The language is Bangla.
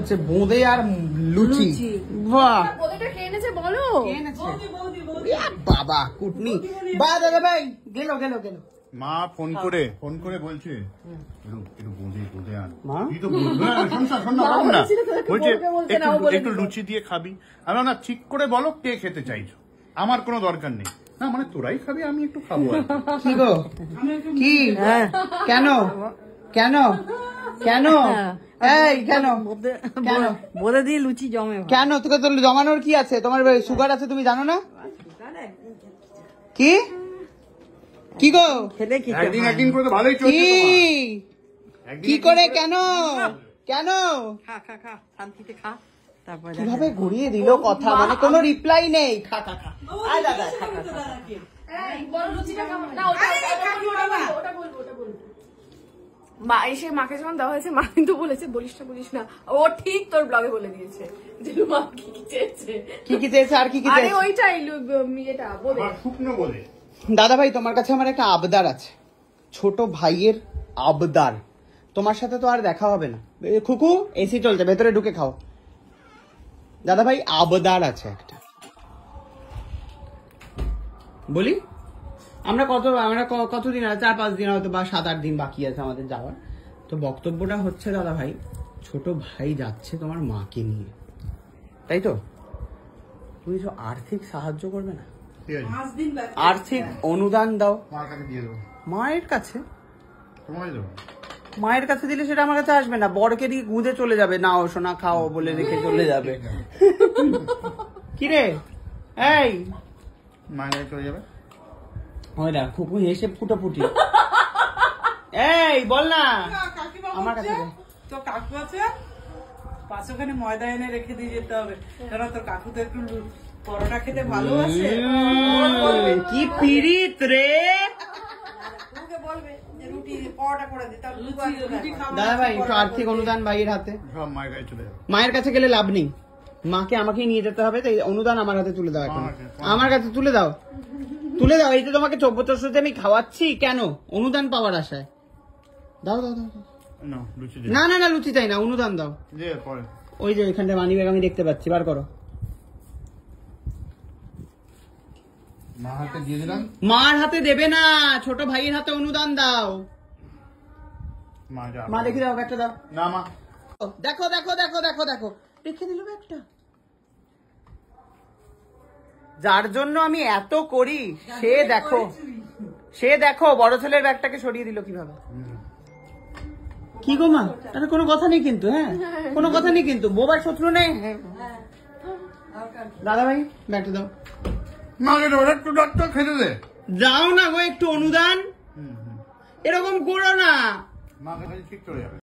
হচ্ছে বোঁদে আর লুচি। বাহ, বোঁদেটা কে এনেছে বলো? বাবা কুটনি। বা দাদা ভাই গেল গেল গেল। মা ফোন করে বলছে একটু বোঁদে আন। মা তুই তো বলছে একটু লুচি দিয়ে খাবি। আমি না ঠিক করে বলো কে খেতে চাইছো, আমার কোনো দরকার নেই। না মানে তোরাই খাবি, আমি একটু খাবো। কি গো কি? কেন কেন কেন এই কেন কেন বোঁদে দিয়ে লুচি জমে? কেন? তোকে তো জমানোর কি আছে? তোমার সুগার আছে তুমি জানো না? কি কি গো খেলে কি একদিন করে তো ভালোই চলছে কি করে? কেন কেন খা খা খা শান্তিতে খা। তারপর কিভাবে ঘুরিয়ে দিল কথা, মানে কোনো রিপ্লাই নেই। খা খা খা। আয় দাদা খা খা খা। মা এসে মাকে যখন দেওয়া হয়েছে, মা কিন্তু বলেছে বলিস না। ও ঠিক তোর ব্লগে বলে দিয়েছে যে মা কি কি চেয়েছে, কি কি চেয়েছে আর কি কি আরে চেয়েছে? ওইটাই এটা বলে শুকনো বলে। দাদা ভাই তোমার কাছে আমার একটা আবদার আছে, ছোট ভাইয়ের আবদার। তোমার সাথে তো আর দেখা হবে না। খুকু এসি চলছে, ভেতরে ঢুকে খাও। দাদা ভাই আবদার আছে একটা, বলি। আমরা কতদিন আছে? 4-5 দিন হয়তো বা 7-8 দিন বাকি আছে আমাদের যাওয়ার। তো বক্তব্যটা হচ্ছে দাদা ভাই, ছোট ভাই যাচ্ছে তোমার মাকে নিয়ে, তাই তো? তুমি তো আর্থিক সাহায্য করবে না? আর্থিক অনুদান দাও মার কাছে দিয়ে দেবো। মায়ের কাছে? সময় দেবো। মায়ের কাছে দিলে সেটা আমার কাছে আসবে না, বড়কে দিয়ে গুঁজে চলে যাবে, নাও সোনা খাও বলে রেখে চলে যাবে। কিরে এই মায়ের কাছে চলে যাবে। ওই না খুব হেসে ফুটাফুটি। এই বল না আমার কাছে দে। তো কাকু আছে পাশে, ওখানে ময়দা এনে রেখে দিয়ে যেতে হবে, কেন তোর কাকু তো একটু পরোটা খেতে ভালোবাসে। কি পিরিত রে বলবে যে রুটি পরোটা করে দে, তার রুটি দাদা ভাই। একটু আর্থিক অনুদান ভাইয়ের হাতে। সব মায়ের কাছে চলে যাবে। মায়ের কাছে গেলে লাভ নেই, মাকে আমাকে নিয়ে যেতে হবে। তো এই অনুদান আমার হাতে তুলে দাও এখন, আমার কাছে তুলে দাও, তুলে দাও। এই যে তোমাকে 24 আমি খাওয়াচ্ছি কেন? অনুদান পাওয়ার আশায়। দাও দাও দাও। না লুচি না না না লুচি চাই না, অনুদান দাও। দে পরে। ওই যে এখানটা মানি ব্যাগ আমি দেখতে পাচ্ছি, বার করো। মা হাতে দিয়ে দিলাম। মার হাতে দেবে না, ছোট ভাইয়ের হাতে অনুদান দাও। মা দেখি দাও, ব্যাগটা দাও। না মা দেখো দেখো দেখো দেখো দেখো, রেখে দিল ব্যাগটা। যার জন্য আমি এত করি সে দেখো বড় ছেলের ব্যাগটাকে সরিয়ে দিল কিভাবে। কি গো মা, আরে কোনো কথা নেই কিন্তু, হ্যাঁ কোনো কথা নেই কিন্তু, বোবার শত্রু নেই। দাদা ভাই ব্যাগটা দাও। মাকে একটু ডাক্তার খেতে দে। যাও না গো, একটু অনুদান। এরকম করো না। মাকে ঠিক চলে যাবে।